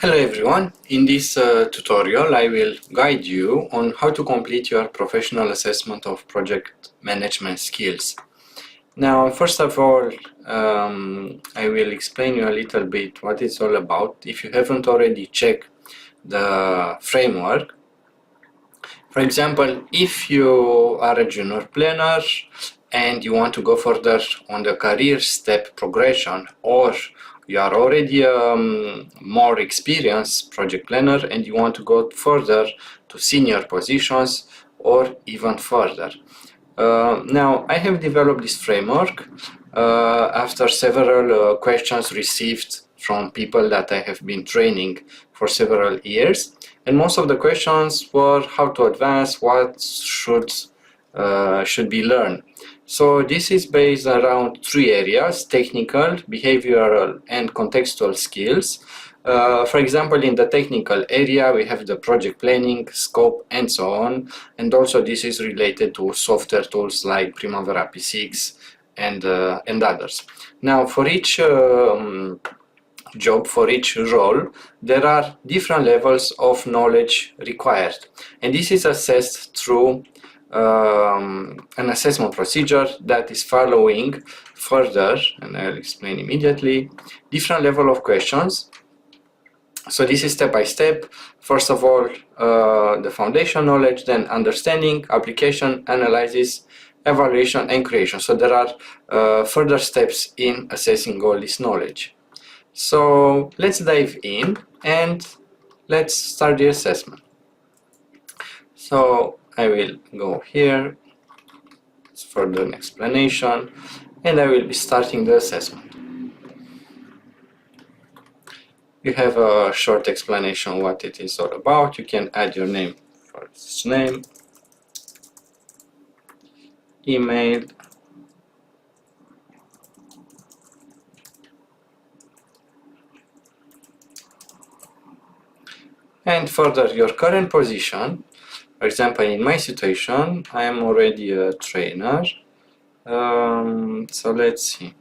Hello everyone, in this tutorial I will guide you on how to complete your professional assessment of project management skills. Now first of all I will explain you a little bit what it's all about. If you haven't already checked the framework, for example, if you are a junior planner and you want to go further on the career step progression, or you are already a more experienced project planner and you want to go further to senior positions or even further. Now, I have developed this framework after several questions received from people that I have been training for several years, and most of the questions were how to advance, what should be learned. So this is based around three areas: technical, behavioral, and contextual skills. For example, in the technical area, we have the project planning, scope, and so on. And also this is related to software tools like Primavera P6 and others. Now, for each job, for each role, there are different levels of knowledge required. And this is assessed through an assessment procedure that is following further, and I'll explain immediately, different level of questions. So this is step by step. First of all, the foundation knowledge, then understanding, application, analysis, evaluation, and creation. So there are further steps in assessing all this knowledge. So let's dive in and let's start the assessment. So I will go here for the explanation, and I will be starting the assessment. You have a short explanation what it is all about. You can add your name, first name, email, and further your current position. For example, in my situation, I am already a trainer. So let's see.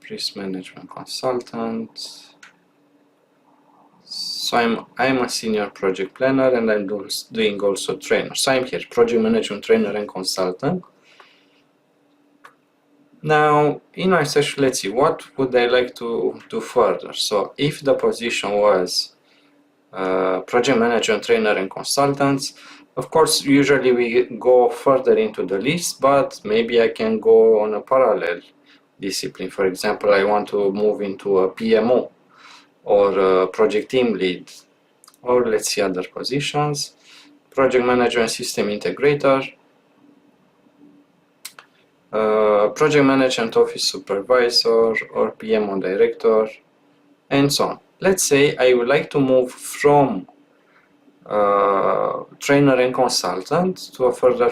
Risk management consultant. So I'm a senior project planner and I'm doing also trainer. So I'm here, project management trainer and consultant. Now, in my session, let's see, what would I like to do further? So if the position was project management trainer and consultants, of course, usually we go further into the list, but maybe I can go on a parallel discipline. For example, I want to move into a PMO or a project team lead, or let's see other positions, project management system integrator, project management office supervisor or PMO director, and so on. Let's say I would like to move from trainer and consultant to a further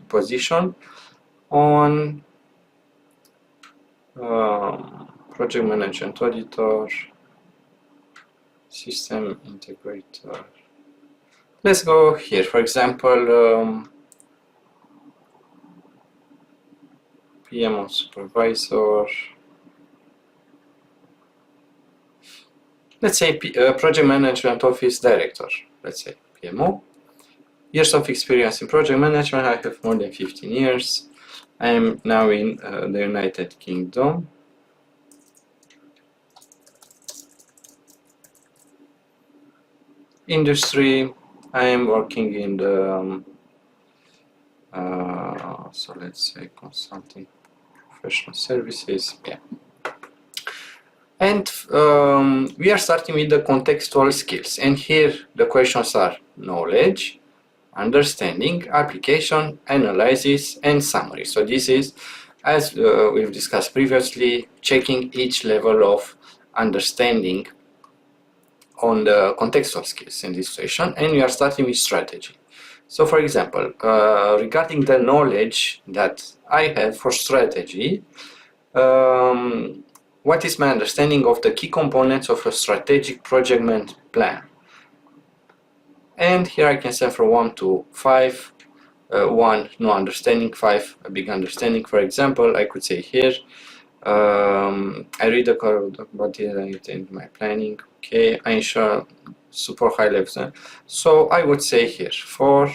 position on project management auditor, system integrator. Let's go here, for example, PMO supervisor. Let's say project management office director. Let's say PMO. Years of experience in project management, I have more than 15 years. I am now in the United Kingdom. Industry, I am working in the so let's say consulting professional services. Yeah. And we are starting with the contextual skills, and here the questions are knowledge, understanding, application, analysis, and summary. So this is, as we've discussed previously, checking each level of understanding on the contextual skills in this situation, and we are starting with strategy. So for example, regarding the knowledge that I have for strategy, what is my understanding of the key components of a strategic project management plan? And here I can say from 1 to 5. 1, no understanding, 5, a big understanding. For example, I could say here, I read the code, but it in my planning. Okay, I ensure super high level. So I would say here for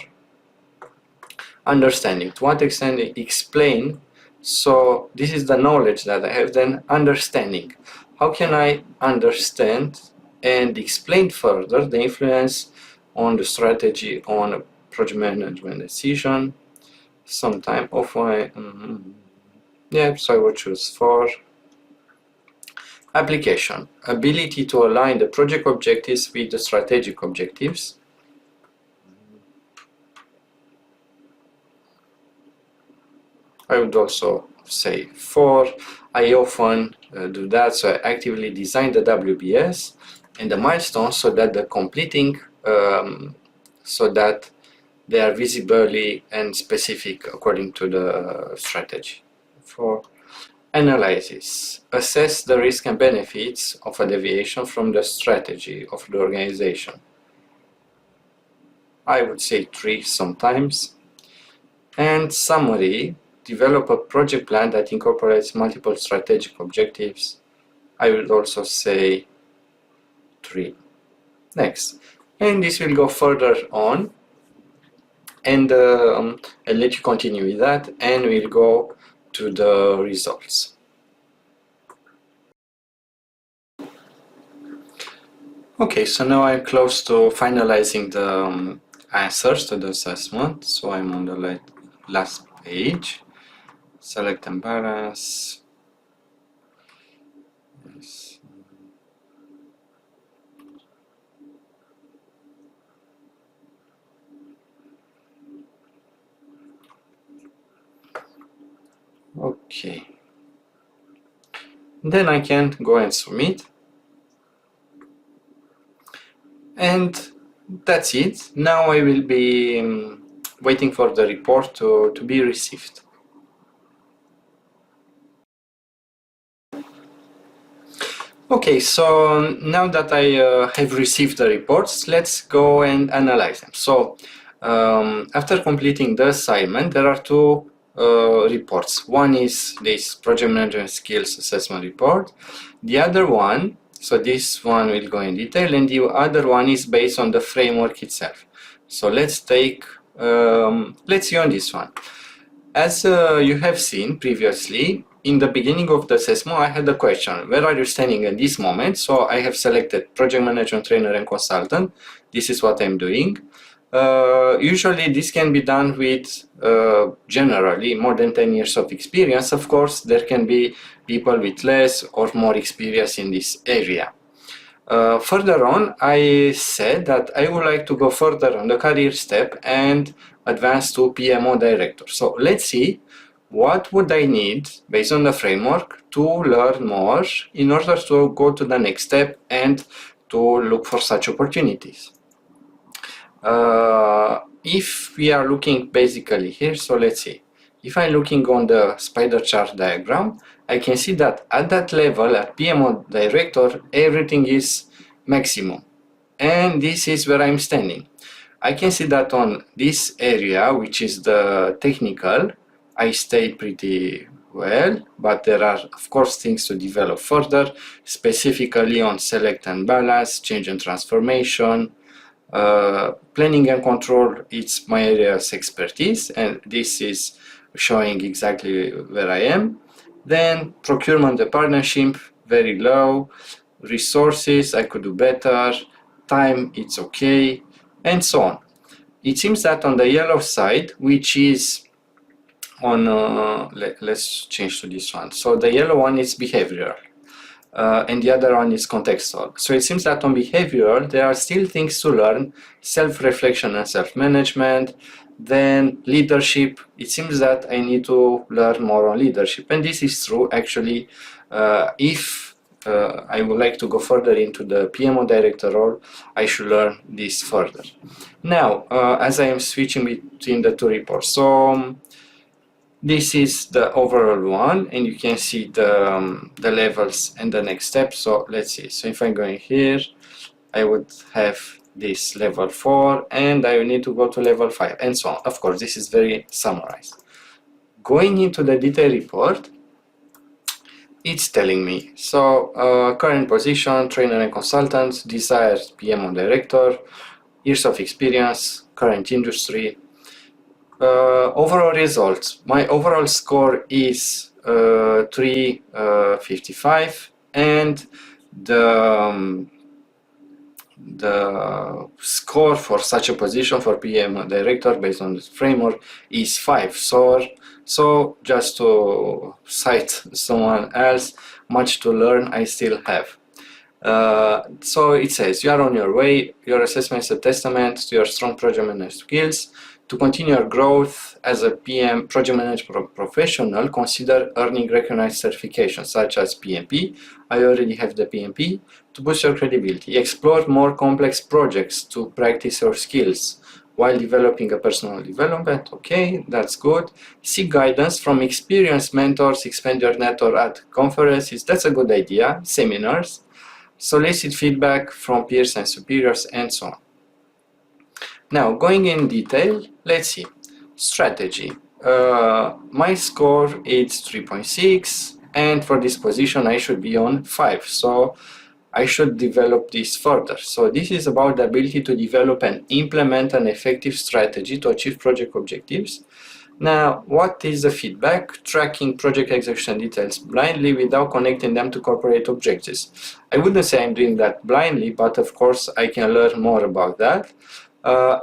understanding, to what extent explain. So this is the knowledge that I have. Then understanding, how can I understand and explain further the influence on the strategy on a project management decision. Sometime of my yeah, so I would choose for application, ability to align the project objectives with the strategic objectives. I would also say 4. I often do that, so I actively design the WBS and the milestones so that the completing, so that they are visibly and specific according to the strategy. 4. Analysis. Assess the risk and benefits of a deviation from the strategy of the organization. I would say 3 sometimes. And summary. Develop a project plan that incorporates multiple strategic objectives. I would also say 3. Next. And this will go further on, and I'll let you continue with that, and we'll go to the results. Okay, so now I'm close to finalizing the answers to the assessment. So I'm on the last page. Select and balance. Yes. Okay. Then I can go and submit. And that's it. Now I will be waiting for the report to be received. Okay, so now that I have received the reports, let's go and analyze them. So after completing the assignment, there are 2 reports. One is this project management skills assessment report. The other one, so this one will go in detail, and the other one is based on the framework itself. So let's see on this one. As you have seen previously, in the beginning of the assessment, I had a question: where are you standing at this moment? So I have selected project management trainer and consultant. This is what I'm doing. Usually this can be done with generally more than 10 years of experience. Of course, there can be people with less or more experience in this area. Further on, I said that I would like to go further on the career step and advance to PMO director. So let's see what would I need based on the framework to learn more in order to go to the next step and to look for such opportunities. If we are looking basically here, so let's see. If I'm looking on the spider chart diagram, I can see that at that level, at PMO director, everything is maximum. And this is where I'm standing. I can see that on this area, which is the technical, I stay pretty well, but there are, of course, things to develop further, specifically on select and balance, change and transformation. Planning and control, it's my area's expertise, and this is showing exactly where I am. Then procurement and partnership, very low. Resources, I could do better. Time, it's okay, and so on. It seems that on the yellow side, which is on, let's change to this one. So the yellow one is behavioral. And the other one is contextual. So it seems that on behavioral, there are still things to learn: self-reflection and self-management. Then leadership, it seems that I need to learn more on leadership. And this is true, actually. If I would like to go further into the PMO director role, I should learn this further. Now, as I am switching between the 2 reports, so this is the overall one, and you can see the levels and the next step. So let's see. So if I'm going here, I would have this level 4, and I will need to go to level 5, and so on. Of course, this is very summarized. Going into the detailed report, it's telling me. So current position, trainer and consultant, desired PM or director, years of experience, current industry. Overall results. My overall score is 355, and the score for such a position for PM director based on this framework is 5. So just to cite someone else, much to learn I still have. So it says you are on your way. Your assessment is a testament to your strong project management skills. To continue your growth as a PM project management professional, consider earning recognized certifications such as PMP. I already have the PMP. To boost your credibility, explore more complex projects to practice your skills while developing a personal development. Okay, that's good. Seek guidance from experienced mentors, expand your network at conferences. That's a good idea. Seminars. Solicit feedback from peers and superiors, and so on. Now, going in detail, let's see. Strategy. My score is 3.6, and for this position I should be on 5. So I should develop this further. So this is about the ability to develop and implement an effective strategy to achieve project objectives. Now, what is the feedback? Tracking project execution details blindly without connecting them to corporate objectives. I wouldn't say I'm doing that blindly, but of course I can learn more about that.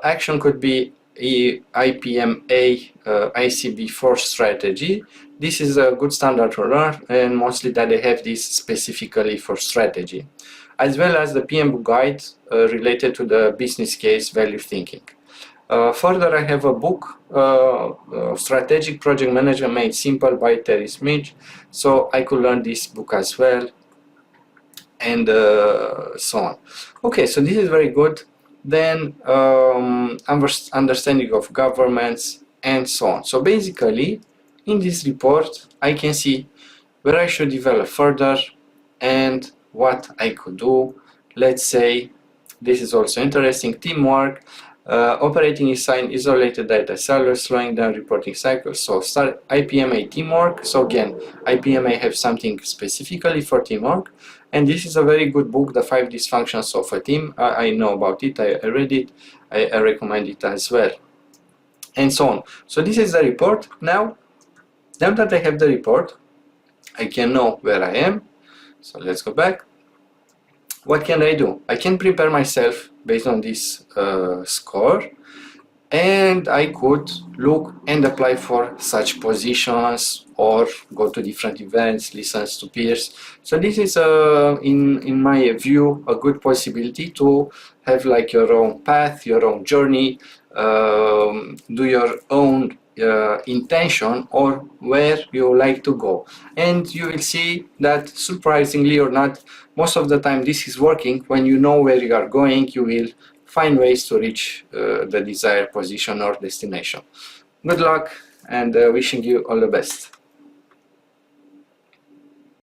Action could be IPMA ICB4 strategy. This is a good standard to learn, and mostly that they have this specifically for strategy, as well as the PM book guide related to the business case value thinking. Further, I have a book, Strategic Project Management Made Simple by Terry Smith, so I could learn this book as well, and so on. Okay, so this is very good. Then understanding of governments and so on. So basically, in this report, I can see where I should develop further and what I could do. Let's say, this is also interesting, teamwork, operating inside isolated data silos, slowing down reporting cycles. So start IPMA teamwork. So again, IPMA have something specifically for teamwork, and this is a very good book, The 5 Dysfunctions of a Team. I know about it, I read it, I recommend it as well, and so on. So this is the report. Now that I have the report, I can know where I am. So let's go back. What can I do? I can prepare myself based on this score, and I could look and apply for such positions or go to different events, listen to peers. So this is, in my view, a good possibility to have like your own path, your own journey, do your own intention or where you like to go, and you will see that, surprisingly or not, most of the time this is working. When you know where you are going, you will find ways to reach the desired position or destination. Good luck, and wishing you all the best.